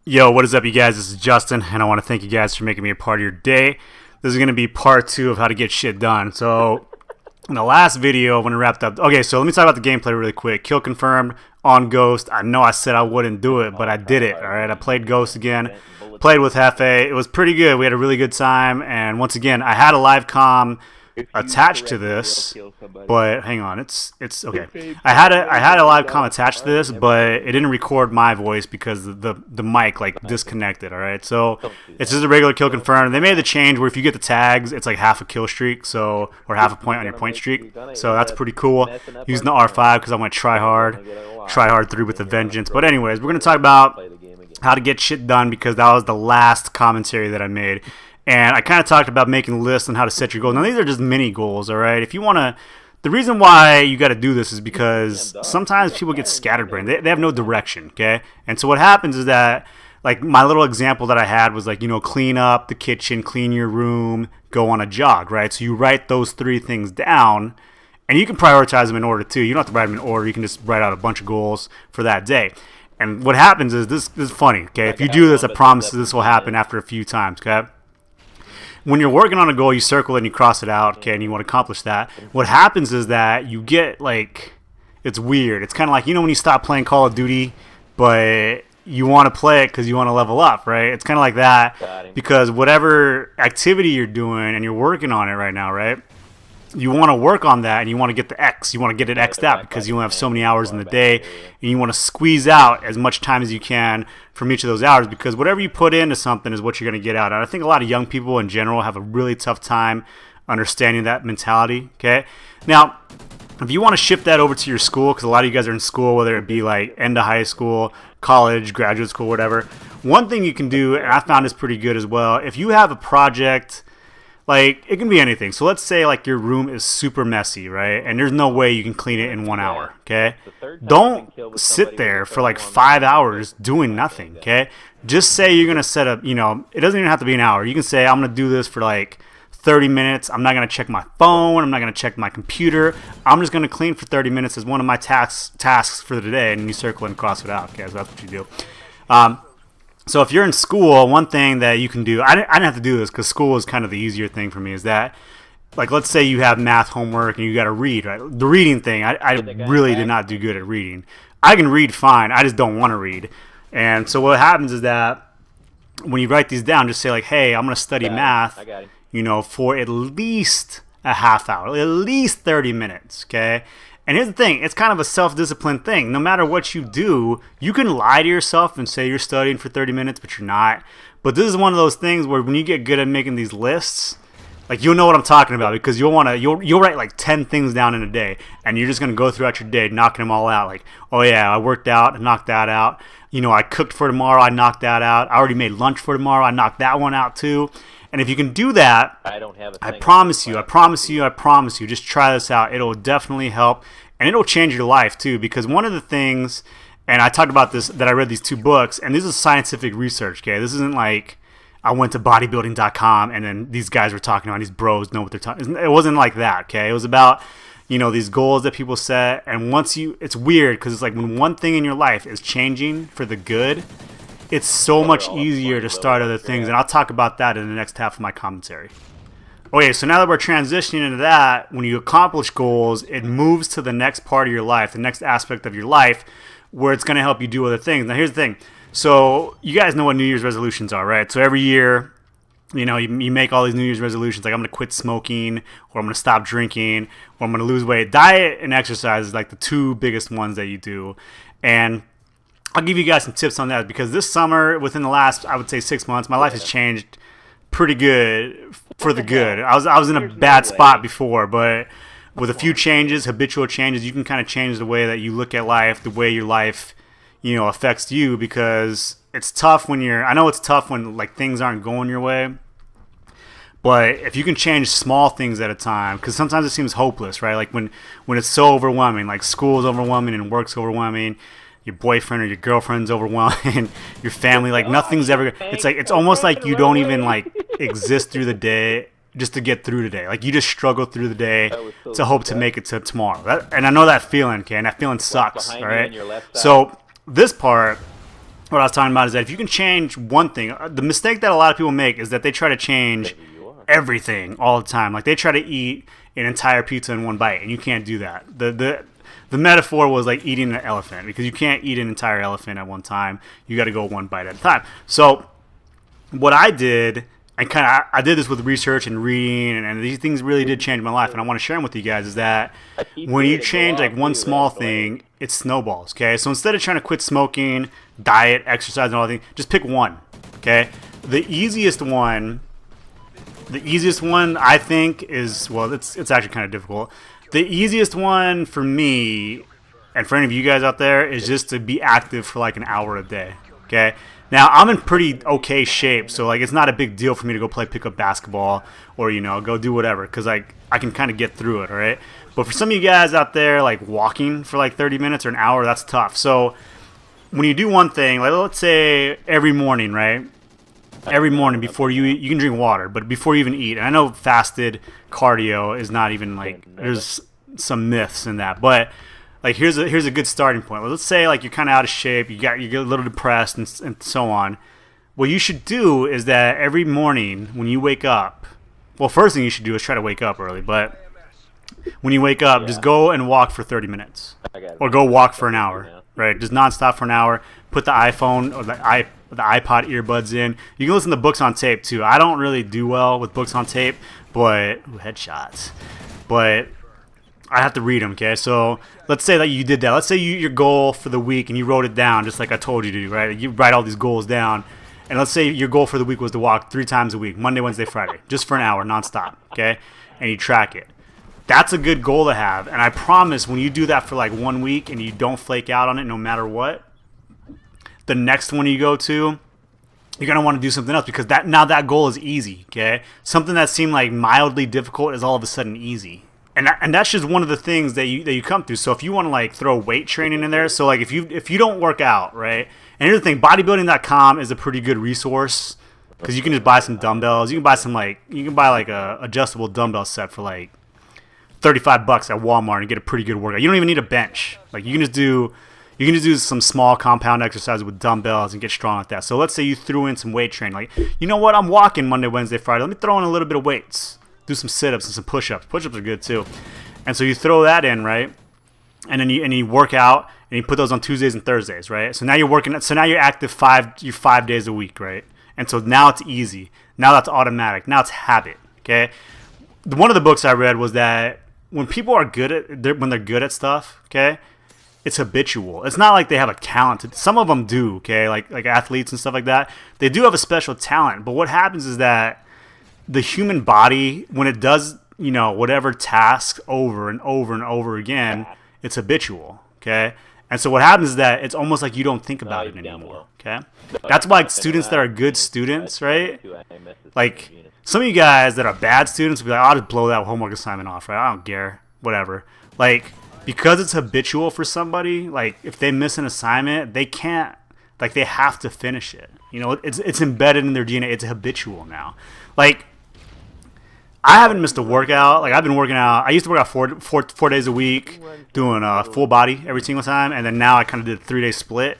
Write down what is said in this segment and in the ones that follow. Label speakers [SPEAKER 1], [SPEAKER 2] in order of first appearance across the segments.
[SPEAKER 1] Yo, what is up, you guys? This is Justin, and I want to thank you guys for making me a part of your day. This is going to be part 2 of how to get shit done. So, in the last video, when I wrapped up... Okay, so let me talk about the gameplay really quick. Kill confirmed on Ghost. I know I said I wouldn't do it, but I did it, alright? I played Ghost again. Played with Hefe. It was pretty good. We had a really good time, and once again, I had a live comm attached to this, but hang on, it's okay. I had a live comm attached to this, but it didn't record my voice because the mic like disconnected. All right, so it's just a regular kill confirmed. They made the change where if you get the tags, it's like half a kill streak, so or half a point on your point streak. So that's pretty cool. Using the R5 because I went try hard 3 with a vengeance. But anyways, we're gonna talk about how to get shit done because that was the last commentary that I made. And I kind of talked about making lists and how to set your goals. Now, these are just mini goals, all right? If you want to... The reason why you got to do this is because sometimes people get scatterbrained. They have no direction, okay? And so what happens is that, like, my little example that I had was, like, you know, clean up the kitchen, clean your room, go on a jog, right? So you write those 3 things down, and you can prioritize them in order, too. You don't have to write them in order. You can just write out a bunch of goals for that day. And what happens is, this is funny, okay? If you do this, I promise this will happen after a few times, okay? When you're working on a goal, you circle it and you cross it out, okay, and you want to accomplish that. What happens is that you get, like, it's weird. It's kind of like, you know when you stop playing Call of Duty, but you want to play it because you want to level up, right? It's kind of like that because whatever activity you're doing and you're working on it right now, right? You want to work on that and you want to get the X. You want to get it X'd out because you only have so many hours in the day and you want to squeeze out as much time as you can from each of those hours because whatever you put into something is what you're going to get out. And I think a lot of young people in general have a really tough time understanding that mentality, okay? Now, if you want to shift that over to your school, because a lot of you guys are in school, whether it be like end of high school, college, graduate school, whatever, one thing you can do, and I found this pretty good as well, if you have a project... Like, it can be anything. So let's say, like, your room is super messy, right? And there's no way you can clean it in 1 hour, okay? Don't sit there for, like, 5 hours doing nothing, okay? Just say you're going to set up, you know, it doesn't even have to be an hour. You can say, I'm going to do this for, like, 30 minutes. I'm not going to check my phone. I'm not going to check my computer. I'm just going to clean for 30 minutes as one of my tasks for the day. And you circle and cross it out, okay? So that's what you do. So if you're in school, one thing that you can do, I didn't have to do this because school is kind of the easier thing for me, is that, like, let's say you have math homework and you got to read, right? The reading thing, I really did not do good at reading. I can read fine, I just don't want to read. And so what happens is that when you write these down, just say, like, hey, I'm going to study math, you know, for at least a half hour, at least 30 minutes, okay? And here's the thing, it's kind of a self-discipline thing. No matter what you do, you can lie to yourself and say you're studying for 30 minutes, but you're not. But this is one of those things where when you get good at making these lists, like, you'll know what I'm talking about because you'll write like 10 things down in a day, and you're just going to go throughout your day knocking them all out. Like, oh yeah, I worked out, I knocked that out. You know, I cooked for tomorrow, I knocked that out. I already made lunch for tomorrow, I knocked that one out too. And if you can do that, I promise you, just try this out. It'll definitely help, and it'll change your life too. Because one of the things, and I talked about this, that I read these 2 books, and this is scientific research, okay? This isn't like I went to bodybuilding.com and then these guys were talking about, these bros know what they're talking. It wasn't like that, okay? It was about, you know, these goals that people set, and once it's weird because it's like when one thing in your life is changing for the good, it's so much easier to start other things, and I'll talk about that in the next half of my commentary. Okay, so now that we're transitioning into that, when you accomplish goals, it moves to the next part of your life, the next aspect of your life, where it's going to help you do other things. Now, here's the thing. So you guys know what New Year's resolutions are, right? So every year, you know, you make all these New Year's resolutions, like I'm going to quit smoking, or I'm going to stop drinking, or I'm going to lose weight. Diet and exercise is like the 2 biggest ones that you do, and I'll give you guys some tips on that because this summer, within the last, I would say 6 months, my life has changed pretty good for the good. I was in a bad spot before, but with a few changes, habitual changes, you can kind of change the way that you look at life, the way your life, you know, affects you, because it's tough when I know it's tough when, like, things aren't going your way. But if you can change small things at a time, because sometimes it seems hopeless, right? Like when it's so overwhelming, like school's overwhelming and work's overwhelming, your boyfriend or your girlfriend's overwhelming, your family, like nothing's ever, it's almost like you don't even like exist through the day just to get through the day. Like you just struggle through the day to hope to make it to tomorrow. And I know that feeling, okay, and that feeling sucks, all right? So this part what I was talking about is that if you can change one thing, the mistake that a lot of people make is that they try to change everything all the time. Like they try to eat an entire pizza in one bite, and you can't do that. The metaphor was like eating an elephant, because you can't eat an entire elephant at one time. You got to go one bite at a time. So what I did, I did this with research and reading, and these things really did change my life, and I want to share them with you guys, is that when you change like one small thing, it snowballs, okay? So instead of trying to quit smoking, diet, exercise, and all that, just pick one, okay? The easiest one I think is, well, it's actually kind of difficult. The easiest one for me, and for any of you guys out there, is just to be active for like an hour a day, okay? Now, I'm in pretty okay shape, so like it's not a big deal for me to go play pickup basketball or, go do whatever, because like I can kind of get through it, all right? But for some of you guys out there, like walking for like 30 minutes or an hour, that's tough. So when you do one thing, like let's say every morning, right? Every morning before you eat, you can drink water, but before you even eat, and I know fasted cardio is not even like, there's some myths in that, but like here's a good starting point. Let's say like you're kind of out of shape, you get a little depressed and so on. What you should do is that every morning when you wake up, well, first thing you should do is try to wake up early, but when you wake up, just go and walk for 30 minutes, or go walk for an hour, right? Just nonstop for an hour. Put the iPhone or the iPod earbuds in. You can listen to books on tape too. I don't really do well with books on tape, but headshots. But I have to read them, okay? So let's say that you did that. Let's say your goal for the week, and you wrote it down just like I told you to do, right? You write all these goals down, and let's say your goal for the week was to walk 3 times a week, Monday, Wednesday, Friday, just for an hour, nonstop, okay? And you track it. That's a good goal to have, and I promise when you do that for like 1 week and you don't flake out on it no matter what, the next one you go to, you're going to want to do something else, because now that goal is easy, okay? Something that seemed like mildly difficult is all of a sudden easy. And that's just one of the things that you come through. So if you want to like throw weight training in there, so like if you don't work out, right? And here's the thing, bodybuilding.com is a pretty good resource, because you can just buy some dumbbells. You can buy like a adjustable dumbbell set for like $35 at Walmart and get a pretty good workout. You don't even need a bench. Like you can just do some small compound exercises with dumbbells and get strong at that. So let's say you threw in some weight training. Like, you know what? I'm walking Monday, Wednesday, Friday. Let me throw in a little bit of weights. Do some sit-ups and some push-ups. Push-ups are good too. And so you throw that in, right? And then you work out, and you put those on Tuesdays and Thursdays, right? So now you're working. So now you're active 5 days a week, right? And so now it's easy. Now that's automatic. Now it's habit. Okay. One of the books I read was that when people are when they're good at stuff, okay, it's habitual. It's not like they have a talent. Some of them do, okay, like athletes and stuff like that. They do have a special talent. But what happens is that the human body, when it does, whatever task over and over and over again, it's habitual, okay? And so what happens is that it's almost like you don't think about it anymore, okay? That's why students that are good students, right? Like some of you guys that are bad students will be like, I'll just blow that homework assignment off, right? I don't care, whatever. Like, because it's habitual for somebody, like if they miss an assignment, they can't, like they have to finish it. It's embedded in their DNA. It's habitual now. Like, I haven't missed a workout. Like I've been working out. I used to work out four days a week, doing full body every single time, and then now I kind of did a 3-day split.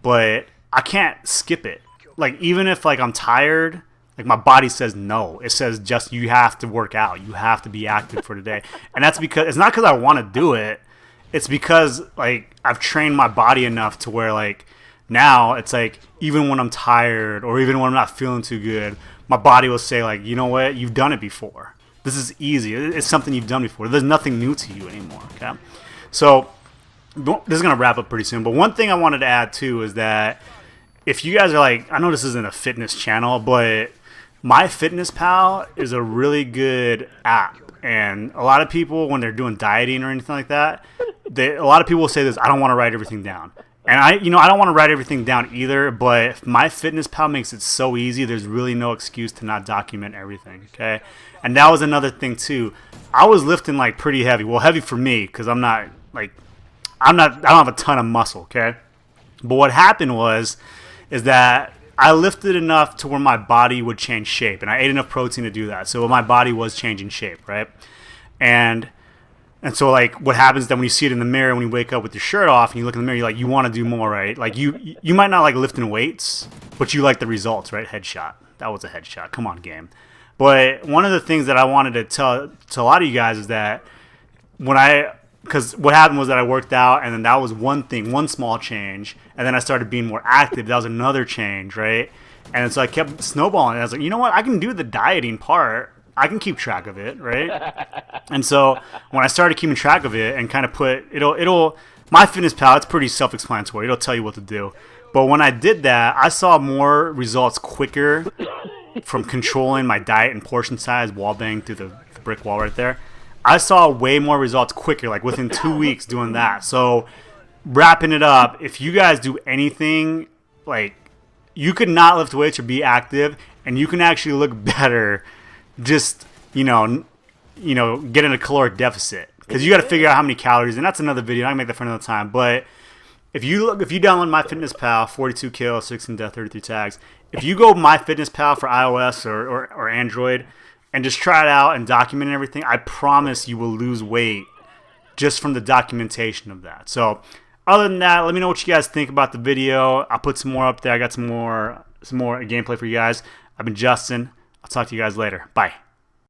[SPEAKER 1] But I can't skip it. Like even if like I'm tired, like my body says no. It says just you have to work out. You have to be active for today, and that's because it's not because I want to do it. It's because like I've trained my body enough to where like now it's like even when I'm tired or even when I'm not feeling too good, my body will say like, you know what, you've done it before. This is easy. It's something you've done before. There's nothing new to you anymore. Okay, so this is gonna wrap up pretty soon. But one thing I wanted to add too is that if you guys are like, I know this isn't a fitness channel, but MyFitnessPal is a really good app. And a lot of people, when they're doing dieting or anything like that, a lot of people will say this, I don't want to write everything down. And I don't want to write everything down either, but MyFitnessPal makes it so easy, there's really no excuse to not document everything, okay? And that was another thing too. I was lifting like pretty heavy. Well, heavy for me, because I don't have a ton of muscle, okay? But what happened is that I lifted enough to where my body would change shape, and I ate enough protein to do that. So my body was changing shape, right? And And so, like, what happens then when you see it in the mirror, when you wake up with your shirt off and you look in the mirror, you're like, you want to do more, right? Like, you might not like lifting weights, but you like the results, right? Headshot. That was a headshot. Come on, game. But one of the things that I wanted to tell to a lot of you guys is that because what happened was that I worked out, and then that was one thing, one small change, and then I started being more active. That was another change, right? And so I kept snowballing. And I was like, you know what? I can do the dieting part. I can keep track of it, right? And so when I started keeping track of it and kind of put it'll MyFitnessPal, it's pretty self-explanatory. It'll tell you what to do. But when I did that, I saw more results quicker from controlling my diet and portion size, wall bang through the brick wall right there. I saw way more results quicker, like within 2 weeks doing that. So wrapping it up, if you guys do anything, like, you could not lift weights or be active, and you can actually look better just, you know, get in a caloric deficit. Because you got to figure out how many calories, and that's another video. I can make that for another time. But if you download MyFitnessPal, 42 kills, 16 death, 33 tags. If you go MyFitnessPal for iOS or Android and just try it out and document everything, I promise you will lose weight just from the documentation of that. So other than that, let me know what you guys think about the video. I'll put some more up there. I got some more gameplay for you guys. I've been Justin. I'll talk to you guys later. Bye.